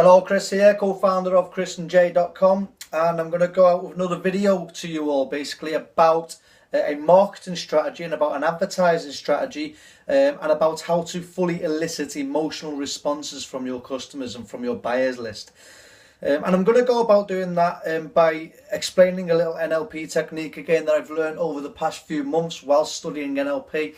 Hello, Chris here, co-founder of chrisandj.com, and I'm going to go out with another video to you all basically about a marketing strategy and about an advertising strategy and about how to fully elicit emotional responses from your customers and from your buyers list. And I'm going to go about doing that by explaining a little NLP technique again that I've learned over the past few months while studying NLP,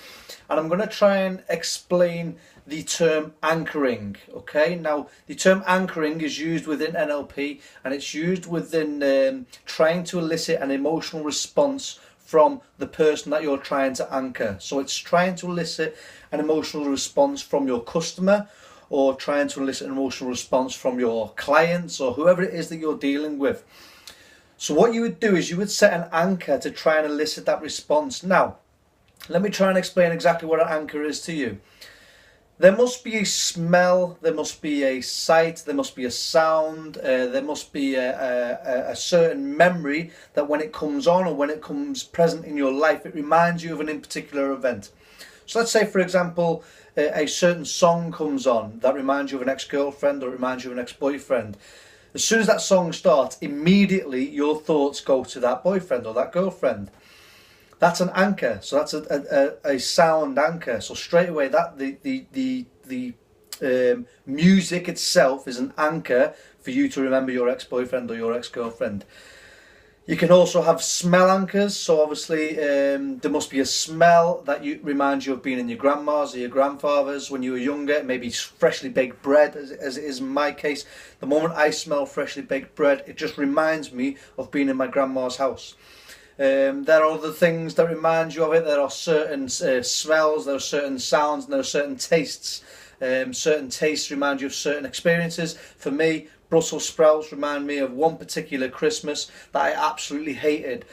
and I'm going to try and explain the term anchoring. Okay, now the term anchoring is used within NLP, and it's used within trying to elicit an emotional response from the person that you're trying to anchor. So it's trying to elicit an emotional response from your customer, or trying to elicit an emotional response from your clients or whoever it is that you're dealing with. So what you would do is you would set an anchor to try and elicit that response. Now, let me try and explain exactly what an anchor is to you. There must be a smell, there must be a sight, there must be a sound, there must be a certain memory that when it comes on or when it comes present in your life, it reminds you of an particular event. So let's say, for example, a certain song comes on that reminds you of an ex-girlfriend or reminds you of an ex-boyfriend. As soon as that song starts, immediately your thoughts go to that boyfriend or that girlfriend. That's an anchor. So that's a sound anchor. So straight away, that the music itself is an anchor for you to remember your ex-boyfriend or your ex-girlfriend. You can also have smell anchors. So obviously there must be a smell that reminds you of being in your grandma's or your grandfather's when you were younger. Maybe freshly baked bread, as it is in my case. The moment I smell freshly baked bread, it just reminds me of being in my grandma's house. There are other things that remind you of it. There are certain smells, there are certain sounds, and there are certain tastes. Certain tastes remind you of certain experiences. For me, Brussels sprouts remind me of one particular Christmas that I absolutely hated.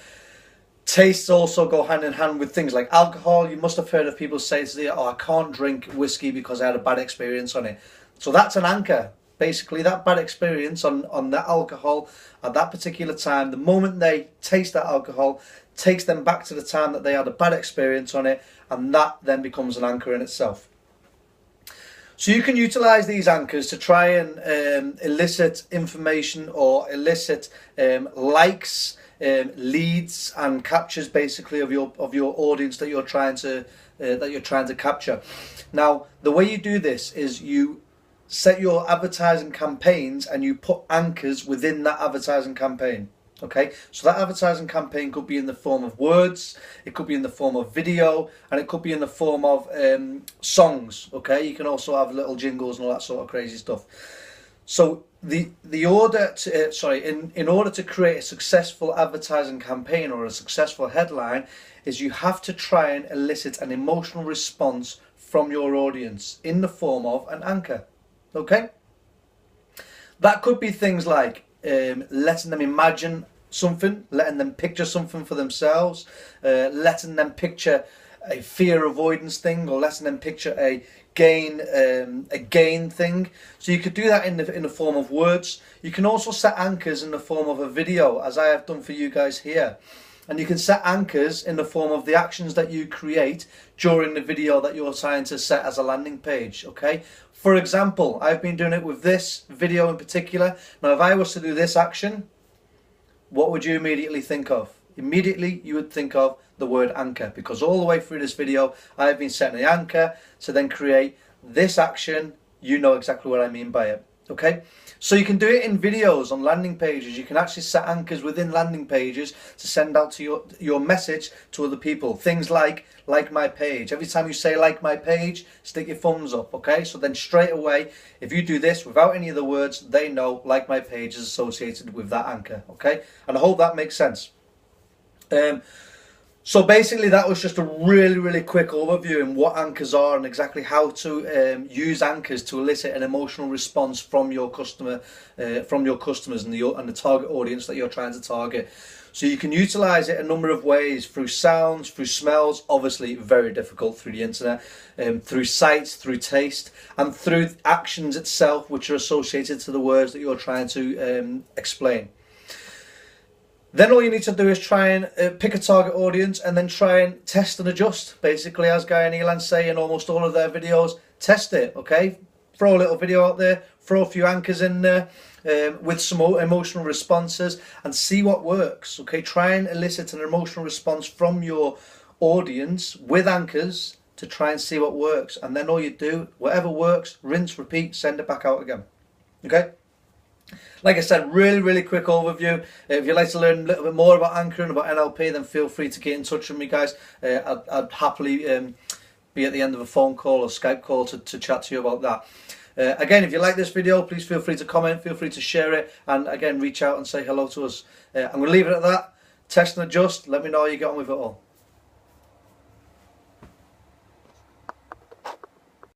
Tastes also go hand in hand with things like alcohol. You must have heard of people say today, "Oh, I can't drink whiskey because I had a bad experience on it." So that's an anchor. Basically, that bad experience on that alcohol at that particular time, the moment they taste that alcohol, takes them back to the time that they had a bad experience on it, and that then becomes an anchor in itself. So you can utilize these anchors to try and elicit information or elicit likes, leads, and captures basically of your audience that you're trying to capture. Now, the way you do this is you set your advertising campaigns and you put anchors within that advertising campaign. Okay, so that advertising campaign could be in the form of words, it could be in the form of video, and it could be in the form of songs. Okay, you can also have little jingles and all that sort of crazy stuff. So in order to create a successful advertising campaign or a successful headline, is you have to try and elicit an emotional response from your audience in the form of an anchor. Okay, that could be things like letting them imagine something, letting them picture something for themselves, letting them picture a fear avoidance thing, or letting them picture a gain thing. So you could do that in the form of words. You can also set anchors in the form of a video, as I have done for you guys here. And you can set anchors in the form of the actions that you create during the video that you're trying to set as a landing page. Okay. For example, I've been doing it with this video in particular. Now, if I was to do this action, what would you immediately think of? Immediately, you would think of the word anchor, because all the way through this video, I've been setting the anchor to then create this action. You know exactly what I mean by it. Okay, so you can do it in videos on landing pages. You can actually set anchors within landing pages to send out to your message to other people. Things like my page. Every time you say like my page, stick your thumbs up. Okay, so then straight away, if you do this without any of the words, they know like my page is associated with that anchor. Okay, and I hope that makes sense. So basically, that was just a really quick overview in what anchors are and exactly how to use anchors to elicit an emotional response from your customer, from your customers and the target audience that you're trying to target. So you can utilize it a number of ways: through sounds, through smells, obviously very difficult through the internet, through sights, through taste, and through actions itself, which are associated to the words that you're trying to explain. Then all you need to do is try and pick a target audience and then try and test and adjust. Basically, as Guy and Elan say in almost all of their videos, test it, okay? throw a little video out there, throw a few anchors in there with some emotional responses and see what works. Okay, try and elicit an emotional response from your audience with anchors to try and see what works, and then all you do, whatever works, rinse, repeat, send it back out again. Okay, like I said, really quick overview. If you'd like to learn a little bit more about anchoring, about NLP, then feel free to get in touch with me, guys. I'd happily be at the end of a phone call or Skype call to chat to you about that. Again, if you like this video, please feel free to comment, feel free to share it, and again, reach out and say hello to us. I'm going to leave it at that. Test and adjust. Let me know how you get on with it all.